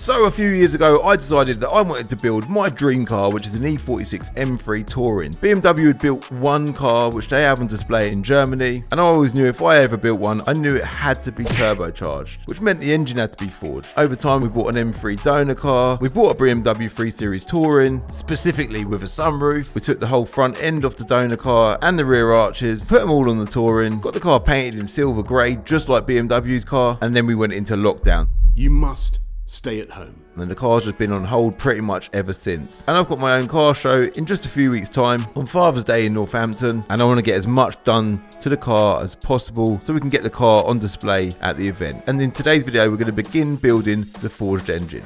So a few years ago, I decided that I wanted to build my dream car, which is an E46 M3 Touring. BMW had built one car, which they have on display in Germany, and I always knew if I ever built one, I knew it had to be turbocharged, which meant the engine had to be forged. Over time, we bought an M3 donor car, we bought a BMW 3 Series Touring, specifically with a sunroof. We took the whole front end off the donor car and the rear arches, put them all on the Touring, got the car painted in silver grey, just like BMW's car, and then we went into lockdown. You must stay at home. And the car's just been on hold pretty much ever since. And I've got my own car show in just a few weeks' time on Father's Day in Northampton, and I want to get as much done to the car as possible so we can get the car on display at the event. And in today's video, we're going to begin building the forged engine.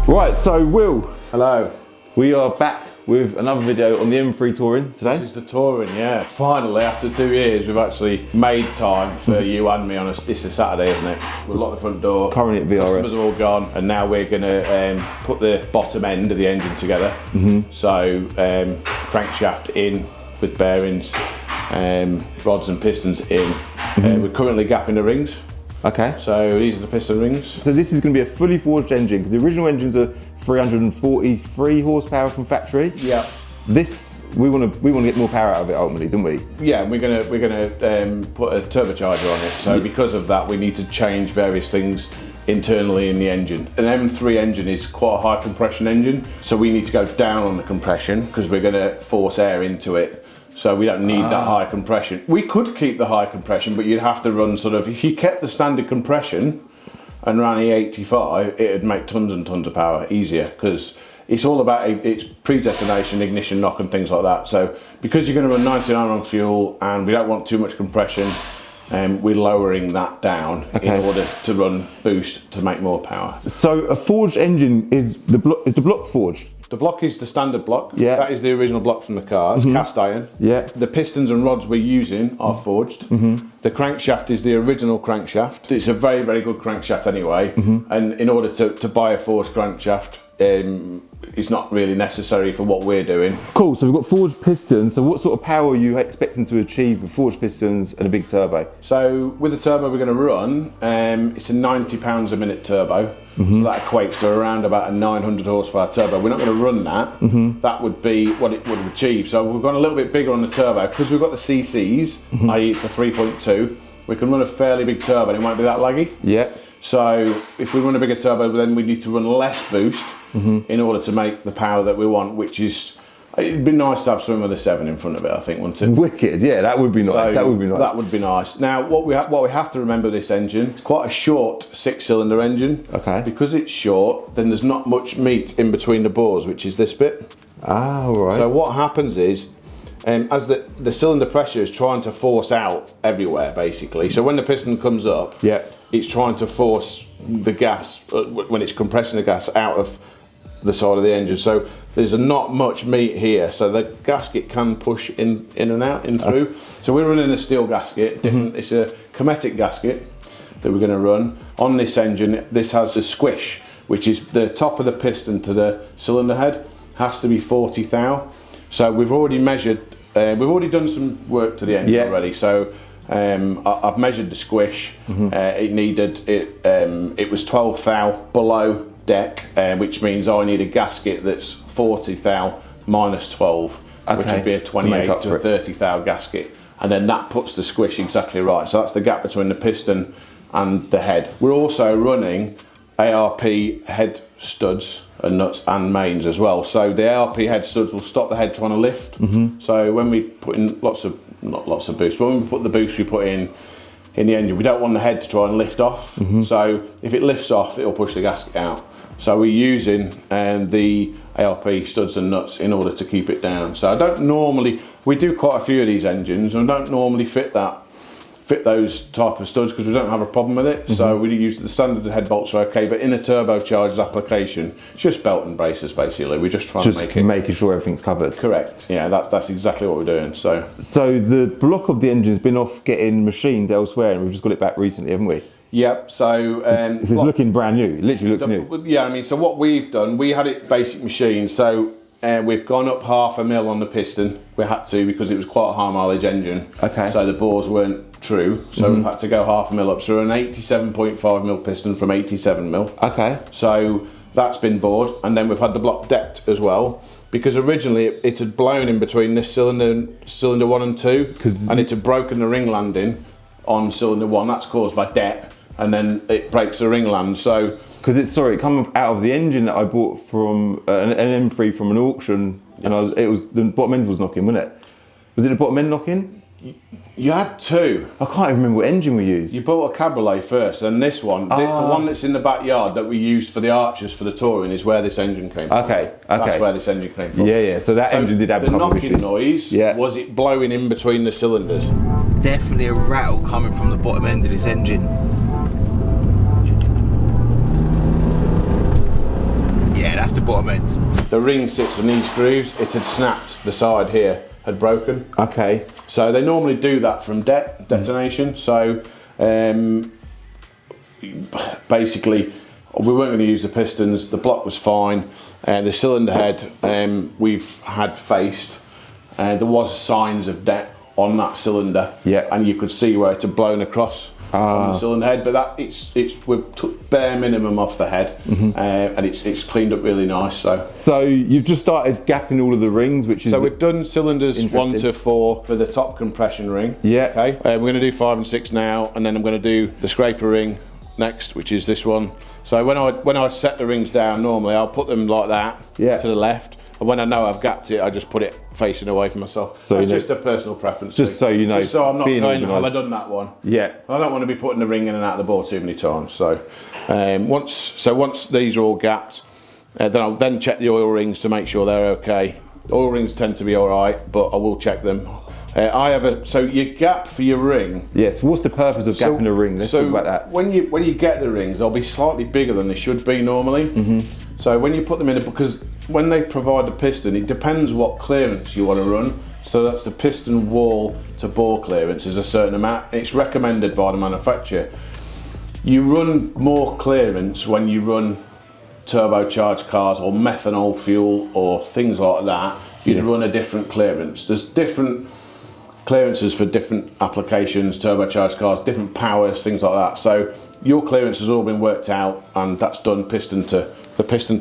Right, so Will. Hello. We are back with another video on the M3 Touring today. This is the Touring, yeah. Finally, after 2 years, we've actually made time for you and me on it's a Saturday, isn't it? We've locked the front door. Currently at VRS. Customers are all gone, and now we're going to put the bottom end of the engine together. So crankshaft in with bearings, rods and pistons in. We're currently gapping the rings. Okay. So these are the piston rings. So this is going to be a fully forged engine, because the original engines are 343 horsepower from factory. Yeah. This we want to get more power out of it ultimately, don't we? Yeah, we're gonna put a turbocharger on it. So because of that, we need to change various things internally in the engine. An M3 engine is quite a high compression engine, so we need to go down on the compression because we're going to force air into it. So we don't need that high compression. We could keep the high compression, but you'd have to run sort of, if you kept the standard compression and ran E85, it'd make tons and tons of power easier, because it's all about it's pre-detonation, ignition knock and things like that. So because you're going to run 99 on fuel and we don't want too much compression, we're lowering that down in order to run boost to make more power. So a forged engine is the block forged? The block is the standard block. Yeah. That is the original block from the car. It's cast iron. Yeah. The pistons and rods we're using are forged. The crankshaft is the original crankshaft. It's a very, very good crankshaft anyway. And in order to buy a forged crankshaft, it's not really necessary for what we're doing. Cool, so we've got forged pistons. So what sort of power are you expecting to achieve with forged pistons and a big turbo? So with the turbo we're going to run, it's a 90 pounds a minute turbo. So that equates to around about a 900 horsepower turbo. We're not going to run that. That would be what it would achieve. So we've gone a little bit bigger on the turbo because we've got the CCs, i.e. it's a 3.2. We can run a fairly big turbo and it won't be that laggy. Yeah. So if we run a bigger turbo, then we need to run less boost in order to make the power that we want, which is, it'd be nice to have something with a 7 in front of it, I think, wouldn't it? Wicked, yeah, that would be nice. So that would be nice. That would be nice. Now, what we have to remember this engine, it's quite a short 6-cylinder engine. Okay. Because it's short, then there's not much meat in between the bores, which is this bit. Ah, all right. So what happens is, as the cylinder pressure is trying to force out everywhere, basically. So when the piston comes up, it's trying to force the gas, when it's compressing the gas, out of the side of the engine. So there's not much meat here, so the gasket can push in and out, in through. So we're running a steel gasket, different. It's a Cometic gasket that we're going to run on this engine. This has a squish, which is the top of the piston to the cylinder head, has to be 40 thou. So we've already measured, we've already done some work to the engine already. So I've measured the squish. It was 12 thou below deck, which means I need a gasket that's 40 thou minus 12, which would be a 28 to 30 thou gasket, and then that puts the squish exactly right. So that's the gap between the piston and the head. We're also running ARP head studs and nuts and mains as well. So the ARP head studs will stop the head trying to lift. So when we put in not lots of boost, but when we put the boost we put in the engine, we don't want the head to try and lift off. So if it lifts off, it'll push the gasket out. So we're using the ARP studs and nuts in order to keep it down. So I don't normally, we do quite a few of these engines, and I don't normally fit those type of studs because we don't have a problem with it. So we use the standard head bolts are okay, but in a turbocharged application, it's just belt and braces basically. We're just trying to make it, making sure everything's covered. Correct. Yeah, that's exactly what we're doing. So the block of the engine's been off getting machined elsewhere, and we've just got it back recently, haven't we? Yep, so... it's looking brand new, it literally looks new. Yeah, I mean, so what we've done, we had it basic machined, so we've gone up 0.5 mil on the piston. We had to because it was quite a high mileage engine. Okay. So the bores weren't true, so we've had to go 0.5 mil up. So we're an 87.5 mil piston from 87 mil. Okay. So that's been bored, and then we've had the block decked as well, because originally it had blown in between this cylinder 1 and 2, and it had broken the ring landing on cylinder 1. That's caused by deck, and then it breaks the ring land. So because it come out of the engine that I bought from an M3 from an auction, and it was the bottom end was knocking, wasn't it? Was it the bottom end knocking? You had 2. I can't even remember what engine we used. You bought a cabriolet first, and this one, the one that's in the backyard that we used for the Archers for the touring, is where this engine came from. Okay. That's where this engine came from. Yeah. So that engine did have a couple of issues. The knocking noise was it blowing in between the cylinders. Definitely a rattle coming from the bottom end of this engine. Yeah, that's the bottom end. The ring sits on these grooves. It had snapped. The side here had broken. Okay. So they normally do that from detonation. So basically, we weren't going to use the pistons. The block was fine. The cylinder head we've had faced. There was signs of debt on that cylinder. Yeah. And you could see where it had blown across on the cylinder head. But we've took bare minimum off the head, and it's cleaned up really nice. So you've just started gapping all of the rings, which is we've done cylinders 1 to 4 for the top compression ring. Yeah. Okay. We're going to do 5 and 6 now, and then I'm going to do the scraper ring next, which is this one. So when I set the rings down, normally I'll put them like that to the left. And when I know I've gapped it, I just put it facing away from myself. So it's just a personal preference. Just so you know. Just so I'm not going, have I done that one? Yeah. I don't want to be putting the ring in and out of the bore too many times. So once these are all gapped, then I'll then check the oil rings to make sure they're okay. Oil rings tend to be all right, but I will check them. So your gap for your ring. Yes. What's the purpose of gapping a ring? Let's talk about that. When you get the rings, they'll be slightly bigger than they should be normally. So when you put them in, because when they provide the piston, it depends what clearance you want to run. So that's the piston wall to bore clearance is a certain amount. It's recommended by the manufacturer. You run more clearance when you run turbocharged cars or methanol fuel or things like that. You'd run a different clearance. There's different clearances for different applications, turbocharged cars, different powers, things like that. So your clearance has all been worked out, and that's done piston to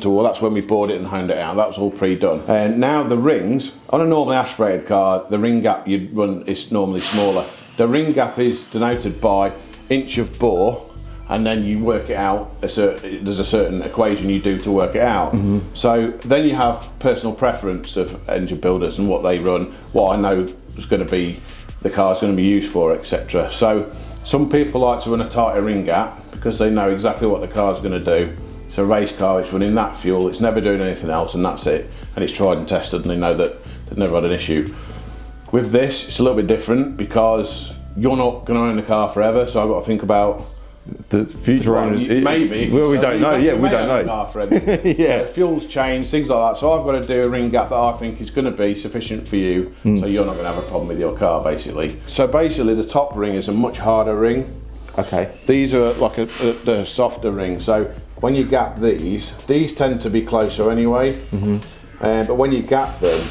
wall. That's when we bored it and honed it out. That was all pre-done. And now the rings, on a normally aspirated car, the ring gap you'd run is normally smaller. The ring gap is denoted by inch of bore, and then you work it out. There's a certain equation you do to work it out. So then you have personal preference of engine builders and what they run, what I know is going to be the car's going to be used for, etc. So some people like to run a tighter ring gap because they know exactly what the car's going to do. It's a race car, it's running that fuel, it's never doing anything else, and that's it. And it's tried and tested, and they know that they've never had an issue. With this, it's a little bit different because you're not going to own the car forever, so I've got to think about the future owners. Maybe. Well, we don't know. Yeah, we don't know. Car forever. Yeah, fuels change, things like that. So I've got to do a ring gap that I think is going to be sufficient for you, so you're not going to have a problem with your car, basically. So basically, the top ring is a much harder ring. Okay. These are like the softer ring. So when you gap these tend to be closer anyway. But when you gap them,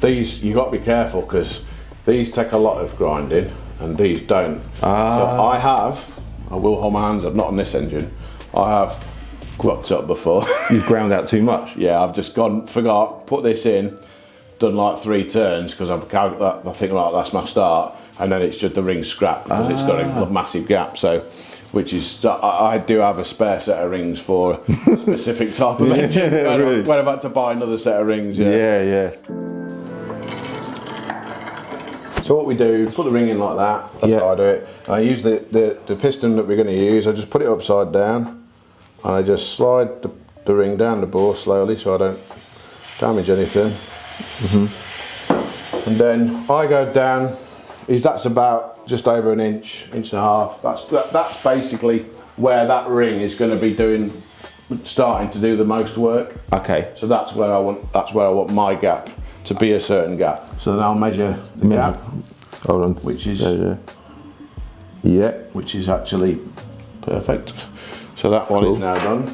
you've got to be careful because these take a lot of grinding and these don't. So I will hold my hands up, not on this engine. I have fucked up before. You've ground out too much? Yeah, I've just forgot, put this in, done like 3 turns because I think right, that's my start, and then it's just the ring scrapped because it's got a massive gap. So, which is, I do have a spare set of rings for a specific type of engine. When I've had to buy another set of rings. Yeah. So what we do, put the ring in like that. That's how I do it. I use the piston that we're going to use. I just put it upside down, and I just slide the ring down the bore slowly so I don't damage anything. And then I go down. That's about just over an inch and a half. That's basically where that ring is going to be starting to do the most work. Okay. So that's where I want my gap to be a certain gap. So then I'll measure the gap. Hold on. Which is which is actually perfect. So that one is now done.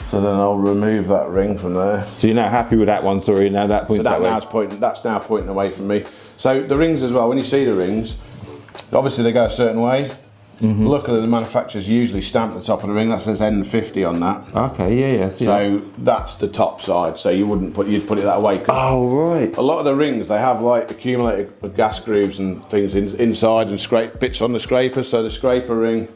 So then I'll remove that ring from there. So you're now happy with that one, sorry, now that points that way? That's now pointing away from me. So the rings as well, when you see the rings, Obviously they go a certain way. Luckily the manufacturers usually stamp the top of the ring, that says N50 on that. Okay, yeah. So that's the top side, so you'd put it that way. Oh, right. A lot of the rings, they have like accumulated gas grooves and things inside and scrape bits on the scraper, so the scraper ring,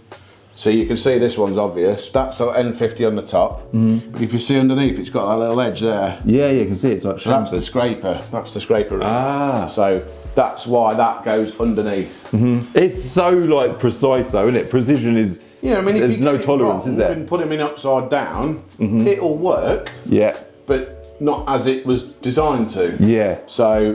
so you can see this one's obvious. That's an N50 on the top. But if you see underneath, it's got that little edge there. Yeah, you can see it's like that's the scraper. That's the scraper ring. So that's why that goes underneath. It's so like precise though, isn't it? Precision is. Yeah, I mean, there's no tolerance, is there? You can put them in upside down. It'll work. Yeah. But not as it was designed to. Yeah. So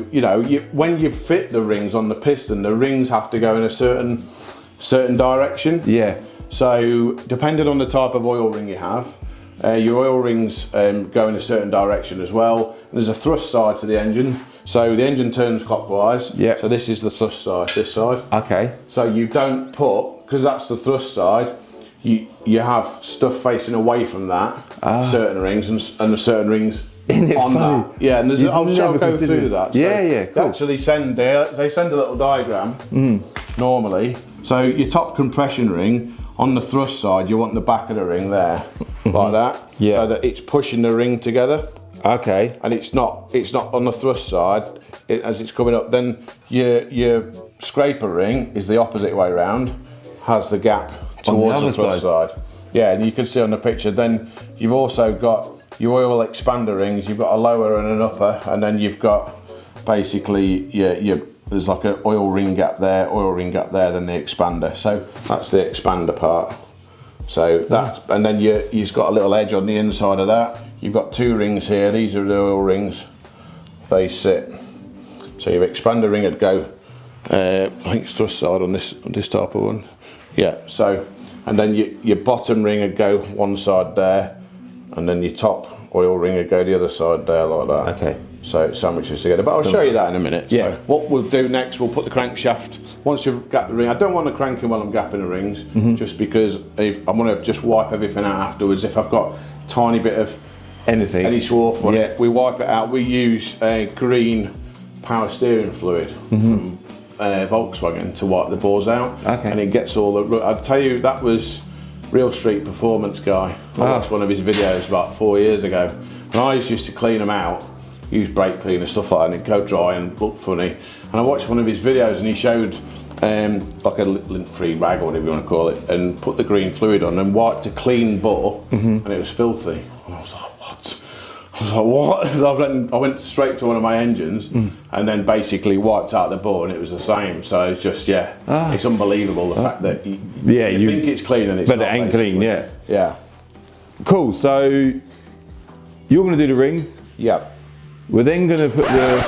when you fit the rings on the piston, the rings have to go in a certain direction. Yeah. So depending on the type of oil ring you have, your oil rings go in a certain direction as well. And there's a thrust side to the engine. So the engine turns clockwise. Yeah. So this is the thrust side, this side. Okay. So you don't put, because that's the thrust side, you have stuff facing away from that, certain rings and the certain rings on that. Yeah, and I'll go through that. So yeah, cool. They actually send a little diagram normally. So your top compression ring, on the thrust side, you want the back of the ring there, like that, so that it's pushing the ring together. Okay. And it's not on the thrust side as it's coming up. Then your scraper ring is the opposite way around, has the gap towards the thrust side. Yeah, and you can see on the picture. Then you've also got your oil expander rings. You've got a lower and an upper, and then you've got basically there's like an oil ring gap there, then the expander. So that's the expander part. So that's, and then you've got a little edge on the inside of that. You've got two rings here. These are the oil rings. They sit. So your expander ring would go, I think it's thrust side on this type of one. Yeah. So, and then your bottom ring would go one side there, and then your top oil ring would go the other side there like that. Okay. So it sandwiches together, but I'll show you that in a minute. Yeah. So what we'll do next, we'll put the crankshaft, once you've gapped the ring, I don't want to crank in while I'm gapping the rings, just because I want to just wipe everything out afterwards. If I've got a tiny bit of any swarf on it, we wipe it out. We use green power steering fluid from Volkswagen to wipe the bores out. Okay. And it gets all the, I'd tell you, that was Real Street Performance guy. I watched one of his videos about 4 years ago, and I used to clean them out, use brake cleaner, stuff like that, and it'd go dry and look funny. And I watched one of his videos and he showed like a lint-free rag or whatever you want to call it, and put the green fluid on and wiped a clean bore, and it was filthy. And I was like, what? I went straight to one of my engines and then basically wiped out the bore, and it was the same. So it's just, it's unbelievable the fact that you think it's clean and it's not. But it ain't clean, yeah. Cool, so you're going to do the rings? Yeah. We're then going to put the...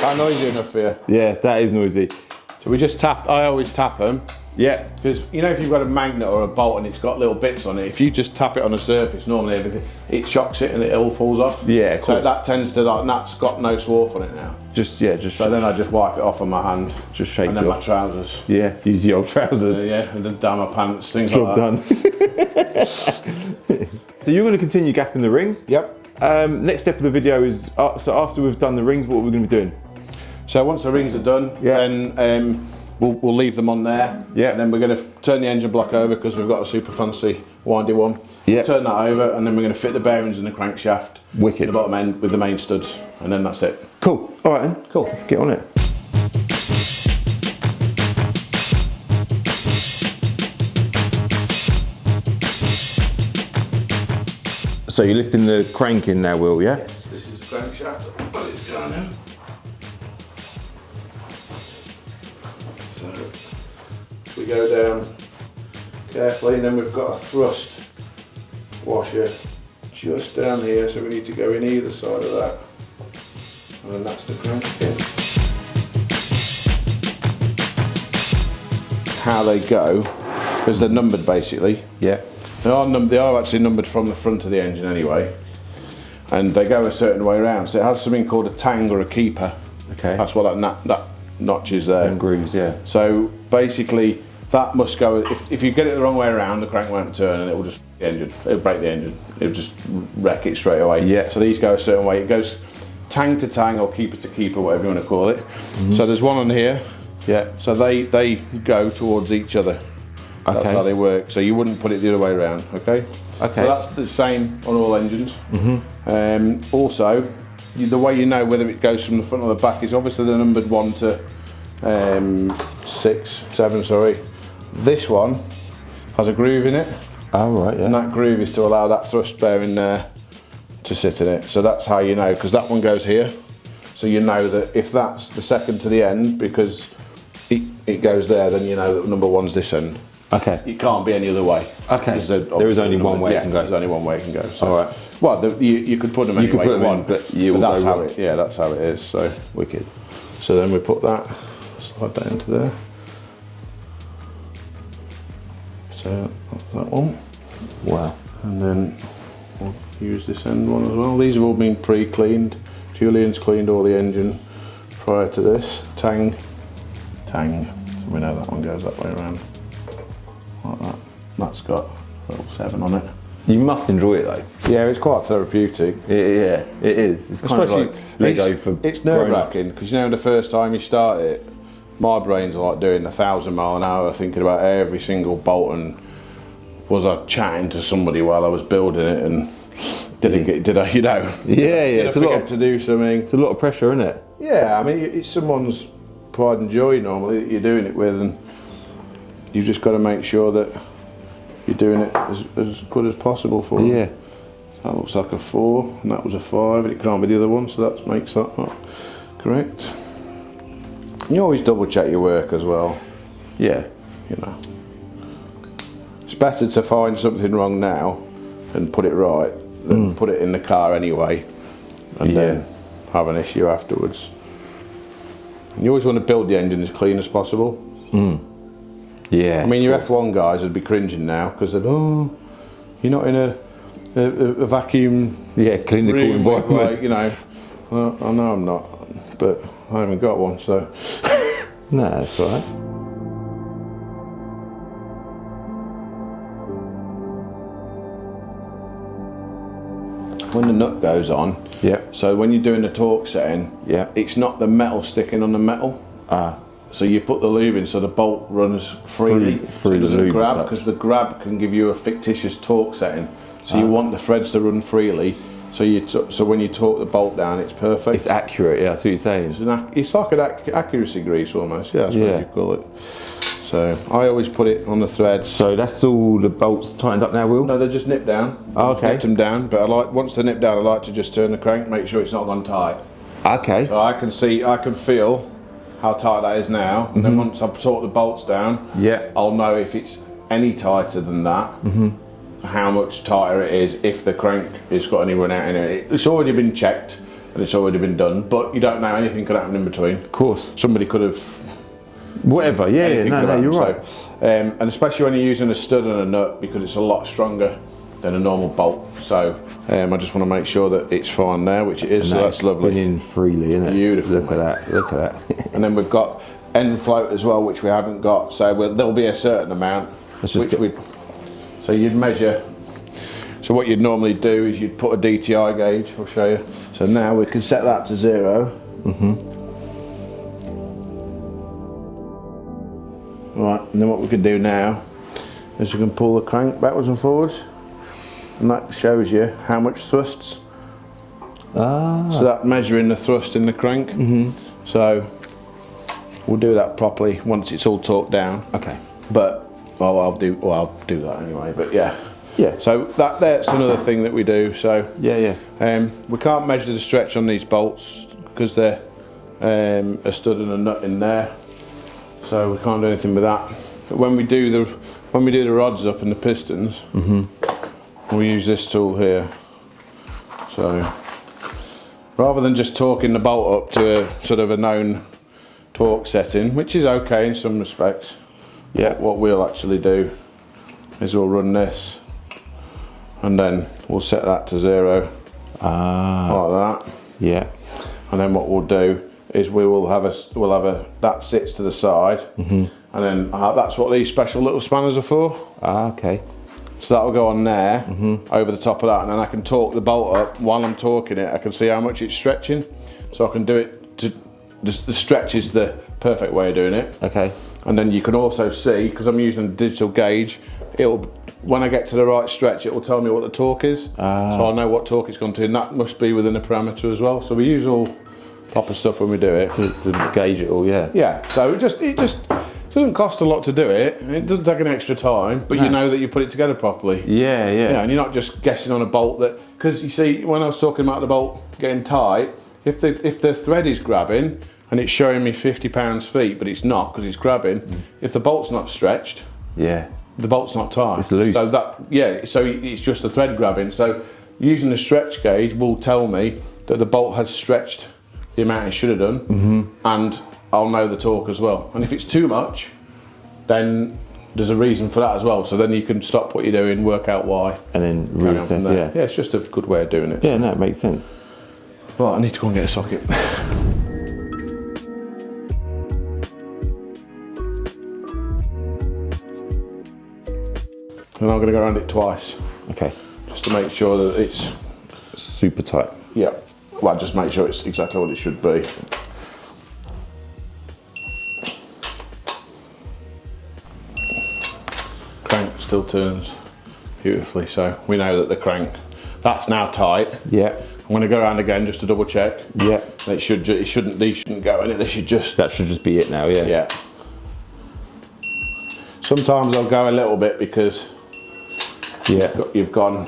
That noisy enough for you? Yeah, that is noisy. So we just tap, I always tap them. Yeah. Because you know, if you've got a magnet or a bolt and it's got little bits on it, if you just tap it on the surface, normally everything, it shocks it and it all falls off. Yeah, cool. So that tends to, like, that's got no swarf on it now. So then I just wipe it off on my hand. Just shake it off. And then my trousers. Yeah, use the old trousers. And then down my pants, things Job like that. Done. So you're going to continue gapping the rings? Yep. Next step of the video is, so after we've done the rings, what are we going to be doing? So once the rings are done, then we'll leave them on there. Yeah. And then we're going to turn the engine block over because we've got a super fancy windy one. Yeah. Turn that over, and then we're going to fit the bearings in the crankshaft. Wicked. The bottom end with the main studs, and then that's it. Cool. All right then. Cool. Let's get on it. So you're lifting the crank in now, Will, yeah? Yes, this is the crankshaft. Oh, it's going in. So we go down carefully, and then we've got a thrust washer just down here, so we need to go in either side of that. And then that's the crank pin. How they go, because they're numbered basically. Yeah. They are actually numbered from the front of the engine anyway, and they go a certain way around. So it has something called a tang or a keeper. Okay. That's what that notch is there. And grooves, yeah. So basically, that must go. If you get it the wrong way around, the crank won't turn, and it will just it'll break the engine. It'll just wreck it straight away. Yeah. So these go a certain way. It goes tang to tang or keeper to keeper, whatever you want to call it. So there's one on here. Yeah. So they go towards each other. That's how they work. So you wouldn't put it the other way around, okay? Okay. So that's the same on all engines. Also, the way you know whether it goes from the front or the back is obviously the numbered 1 to 7, sorry. This one has a groove in it. Oh, right, yeah. And that groove is to allow that thrust bearing there to sit in it. So that's how you know, because that one goes here. So you know that if that's the second to the end, because it goes there, then you know that number 1's this end. Okay. It can't be any other way. Okay. There is only one way it can go. There's only one way it can go. So, all right. Well, you could put them any way you want, but that's how it. Yeah, that's how it is. So wicked. So then we put that, slide that into there. So that one. Wow. And then we'll use this end one as well. These have all been pre-cleaned. Julian's cleaned all the engine prior to this. Tang. So we know that one goes that way around. Like that. That's got a little 7 on it. You must enjoy it though. Yeah, it's quite therapeutic. Yeah, it is. It's kind of like Lego for it's nerve-wracking because you know the first time you start it, my brain's like doing 1,000 mile an hour, thinking about every single bolt and was I chatting to somebody while I was building it and did I, you know? Yeah, did I forget to do something? It's a lot of pressure, isn't it? Yeah, I mean it's someone's pride and joy normally that you're doing it with, and you've just got to make sure that you're doing it as good as possible for them. Yeah. So that looks like a 4, and that was a 5, and it can't be the other one, so that makes that not correct. You always double check your work as well. Yeah. You know. It's better to find something wrong now and put it right than put it in the car anyway and then have an issue afterwards. And you always want to build the engine as clean as possible. Yeah. I mean, your F1 guys would be cringing now because they're, oh, you're not in a vacuum. Yeah, clinical environment. Like, you know, well, I know I'm not, but I haven't got one, so. No, that's all right. When the nut goes on, so when you're doing the torque setting, it's not the metal sticking on the metal. So you put the lube in so the bolt runs freely, so it doesn't grab, because the grab can give you a fictitious torque setting. So you want the threads to run freely, so when you torque the bolt down, it's perfect. It's accurate, yeah, that's what you're saying. It's like an accuracy grease almost, yeah, that's what you call it. So I always put it on the threads. So that's all the bolts tightened up now, Will? No, they're just nipped down. Oh, okay. Nipped them down, but once they're nipped down, I like to just turn the crank, make sure it's not gone tight. Okay. So I can feel how tight that is now, and then once I've torqued the bolts down, I'll know if it's any tighter than that, how much tighter it is, if the crank has got any run out in it. It's already been checked and it's already been done, but you don't know, anything could happen in between. Of course. Somebody could have whatever, no, you're right. So, and especially when you're using a stud and a nut, because it's a lot stronger than a normal bolt. So I just want to make sure that it's fine there, which it is, so that's lovely. Spinning freely, isn't it? Beautiful. Look at that. And then we've got end float as well, which we haven't got. So there'll be a certain amount, so you'd measure. So what you'd normally do is you'd put a DTI gauge, I'll show you. So now we can set that to 0. Right, and then what we can do now is we can pull the crank backwards and forwards, and that shows you how much thrusts. So that's measuring the thrust in the crank. So we'll do that properly once it's all torqued down. Okay. But I'll do that anyway. But yeah. So that's another thing that we do. So we can't measure the stretch on these bolts because they're a stud and a nut in there. So we can't do anything with that. But when we do the rods up and the pistons, we'll use this tool here. So rather than just torquing the bolt up to a sort of a known torque setting, which is okay in some respects, what we'll actually do is we'll run this, and then we'll set that to 0, like that. And then what we'll do is we'll have a that sits to the side, and then that's what these special little spanners are for. Okay. So that will go on there, over the top of that, and then I can torque the bolt up. While I'm torquing it, I can see how much it's stretching. So I can do it to, the stretch is the perfect way of doing it. Okay. And then you can also see, because I'm using a digital gauge, when I get to the right stretch, it will tell me what the torque is. So I'll know what torque it's gone to, and that must be within a parameter as well. So we use all proper stuff when we do it. To gauge it all, yeah. Yeah, so it just doesn't cost a lot to do it. It doesn't take an extra time, but you know that you put it together properly. Yeah. Yeah, and you're not just guessing on a bolt that, because you see, when I was talking about the bolt getting tight, if the thread is grabbing and it's showing me 50 pounds-feet, but it's not because it's grabbing, if the bolt's not stretched, yeah, the bolt's not tight. It's loose. So so it's just the thread grabbing. So using the stretch gauge will tell me that the bolt has stretched the amount it should have done, and I'll know the torque as well. And if it's too much, then there's a reason for that as well. So then you can stop what you're doing, work out why, and then reassess. Yeah, it's just a good way of doing it. Yeah, no, it makes sense. Right, I need to go and get a socket. And I'm going to go around it twice. Okay. Just to make sure that it's super tight. Yeah. Well, just make sure it's exactly what it should be. Crank still turns beautifully, so we know that the crank, that's now tight. Yeah. I'm going to go around again just to double check. Yeah. These shouldn't go in it. They should just. That should just be it now. Yeah. Yeah. Sometimes I'll go a little bit because you've gone.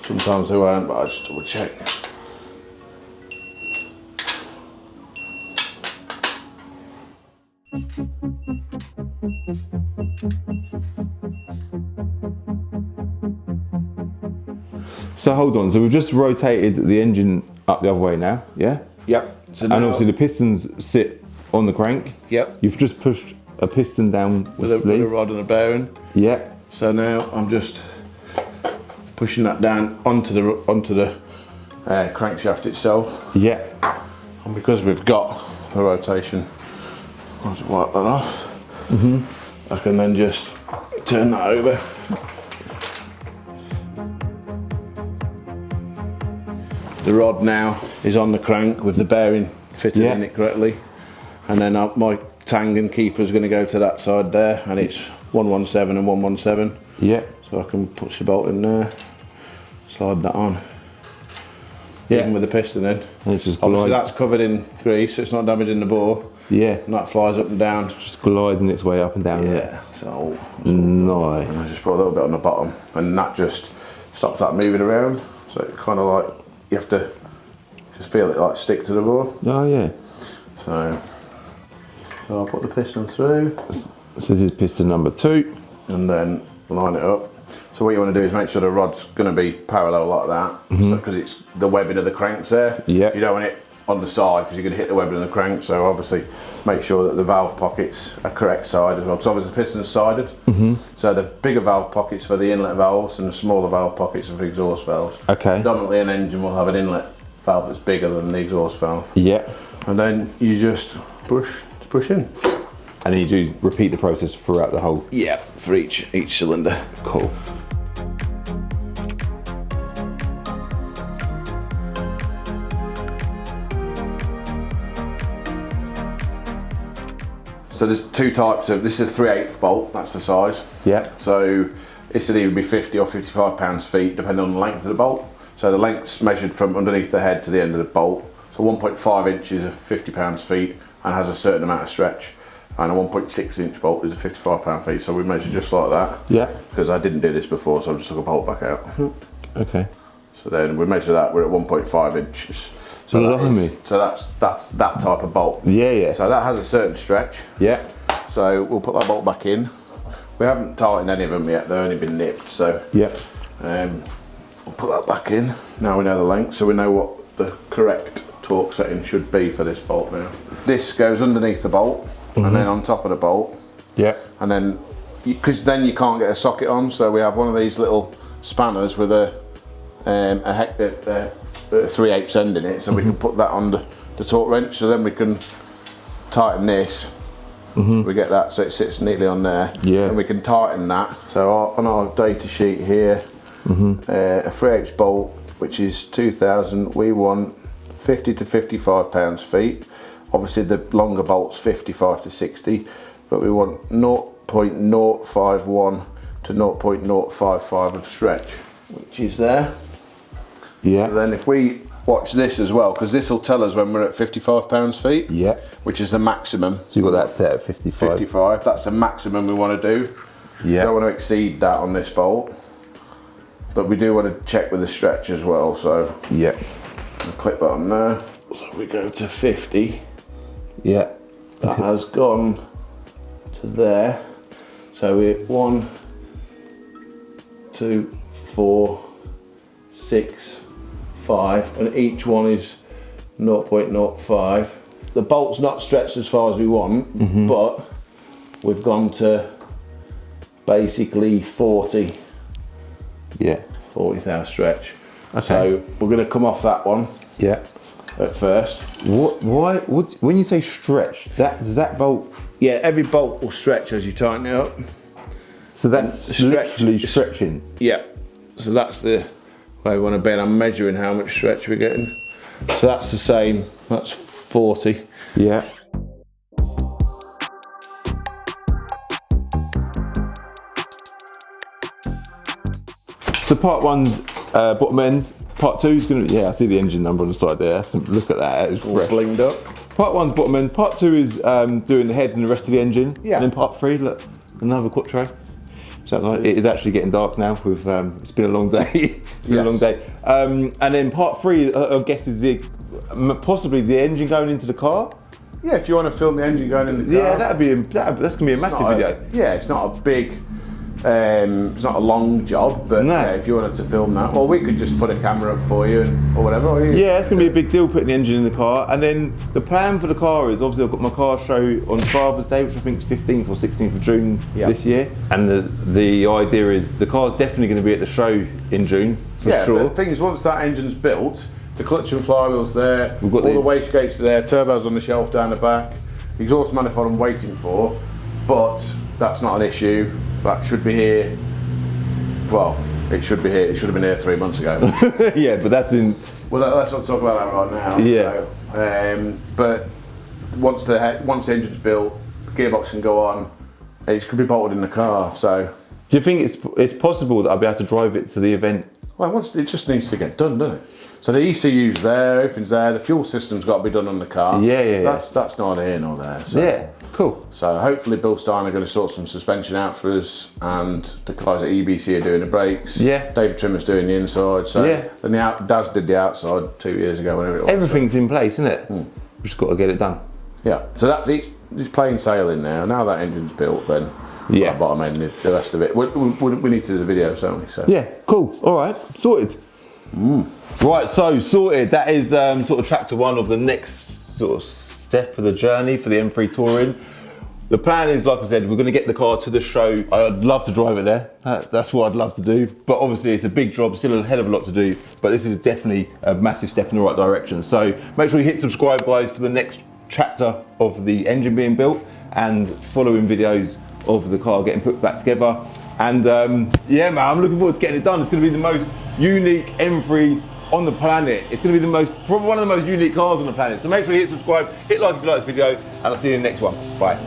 Sometimes they won't, but I just double check. So hold on, so we've just rotated the engine up the other way now, yeah? Yep. So and obviously the pistons sit on the crank. Yep. You've just pushed a piston down with a rod and a bearing. Yeah. So now I'm just pushing that down onto the crankshaft itself. Yeah. And because we've got the rotation, I'll just wipe that off. I can then just turn that over. The rod now is on the crank with the bearing fitted in it correctly, and then my tang and keeper is going to go to that side there, and it's 117 and 117. Yeah. So I can push the bolt in there, slide that on. Yeah. Even with the piston in. And it's just obviously that's covered in grease, so it's not damaging the bore. Yeah. And that flies up and down. Just gliding its way up and down. Yeah. So nice. And I just put a little bit on the bottom, and that just stops that moving around. So it kind of like, you have to just feel it like stick to the bore. Oh yeah. So I'll put the piston through. So this is piston number 2. And then line it up. So what you want to do is make sure the rod's going to be parallel like that, because it's the webbing of the crank's there. Yeah. You don't want it on the side because you're going to hit the webbing of the crank. So obviously make sure that the valve pockets are correct side as well, because obviously the piston's sided. So the bigger valve pockets for the inlet valves and the smaller valve pockets for the exhaust valves. Okay. Predominantly an engine will have an inlet valve that's bigger than the exhaust valve. Yeah. And then you just push in. And then you do repeat the process throughout the whole. Yeah, for each cylinder. Cool. So there's two types of, this is a 3/8 bolt, that's the size. Yeah. So this would either be 50 or 55 pounds-feet depending on the length of the bolt. So the length's measured from underneath the head to the end of the bolt. So 1.5 inches of 50 pounds-feet and has a certain amount of stretch. And a 1.6 inch bolt is a 55 pound-feet. So we measure just like that. Yeah. Because I didn't do this before, so I just took a bolt back out. Okay. So then we measure that, we're at 1.5 inches. So, that's that type of bolt. Yeah, yeah. So that has a certain stretch. Yeah. So we'll put that bolt back in. We haven't tightened any of them yet, they've only been nipped. So yeah. We'll put that back in. Now we know the length, so we know what the correct torque setting should be for this bolt now. This goes underneath the bolt and then on top of the bolt. Yeah. And then, because then you can't get a socket on, so we have one of these little spanners with a 3/8 end in it, so we can put that on the torque wrench, so then we can tighten this We get that so it sits neatly on there. Yeah. And we can tighten that. So on our data sheet here, a 3/8 bolt, which is 2000, we want 50 to 55 pounds-feet. Obviously the longer bolt's 55 to 60, but we want 0.051 to 0.055 of stretch, which is there. Yeah. And then if we watch this as well, because this will tell us when we're at 55 pounds-feet. Yeah. Which is the maximum. So you've got that set at 55. 55, that's the maximum we want to do. Yeah. Don't want to exceed that on this bolt. But we do want to check with the stretch as well, so. Yeah. I'll clip that on there. So we go to 50. Yeah. That has gone to there. So we're 1, 2, 4, 6, 5, and each one is 0.05. The bolt's not stretched as far as we want, but we've gone to basically 40. Yeah. 40 thou stretch. Okay. So we're going to come off that one. Yeah. At first. Why? When you say stretch, does that bolt? Yeah, every bolt will stretch as you tighten it up. So that's literally stretching. Yeah. So that's the way we want to be. And I'm measuring how much stretch we're getting. So that's the same. That's 40. Yeah. So part one's bottom end. Part two is going to, I see the engine number on the side there. Look at that, it's All blinged up. Part one's bottom end. Part two is doing the head and the rest of the engine. Yeah. And then part three, look, another quattro. So it is actually getting dark now. With it's been a long day. It's been a long day. And then part three, I guess, is possibly the engine going into the car. Yeah, if you want to film the engine going in the car. Yeah, that's gonna be a massive video. It's not a big. It's not a long job, but No. yeah, if you wanted to film that, or we could just put a camera up for you or whatever. Or Yeah, it's going to be a big deal putting the engine in the car. And then the plan for the car is, obviously I've got my car show on Father's Day, which I think is 15th or 16th of June this year. And the idea is the car's definitely going to be at the show in June, for sure. The thing is, once that engine's built, the clutch and flywheel's there, We've got all the wastegates are there, turbo's on the shelf down the back, exhaust manifold I'm waiting for, but that's not an issue. That should be here. Well, it should be here. It should have been here 3 months ago. Yeah, but that's in. Well, let's not talk about that right now. Yeah. So, but once the engine's built, the gearbox can go on. It could be bolted in the car. So. Do you think it's possible that I'll be able to drive it to the event? Well, it just needs to get done, doesn't it? So the ECU's there, everything's there. The fuel system's got to be done on the car. Yeah. That's neither here nor there. So. Yeah. Cool. So hopefully Bill Stein are going to sort some suspension out for us, and the guys at EBC are doing the brakes. Yeah. David Trimmer's doing the inside. So Yeah. And Daz did the outside 2 years ago, whenever it was. Everything's in place, isn't it? We've just got to get it done. Yeah. So it's plain sailing now. Now that engine's built, then that bottom end, the rest of it. We need to do the videos, don't we? So. Yeah. Cool. All right. Sorted. Right. So sorted. That is sort of chapter one of the next sort of step of the journey for the M3 Touring. The plan is, like I said, we're going to get the car to the show. I'd love to drive it there. That's what I'd love to do. But obviously it's a big job, still a hell of a lot to do. But this is definitely a massive step in the right direction. So make sure you hit subscribe, guys, for the next chapter of the engine being built and following videos of the car getting put back together. And yeah, man, I'm looking forward to getting it done. It's going to be the most unique M3 on the planet. It's going to be probably one of the most unique cars on the planet. So make sure you hit subscribe, hit like if you like this video, and I'll see you in the next one. Bye.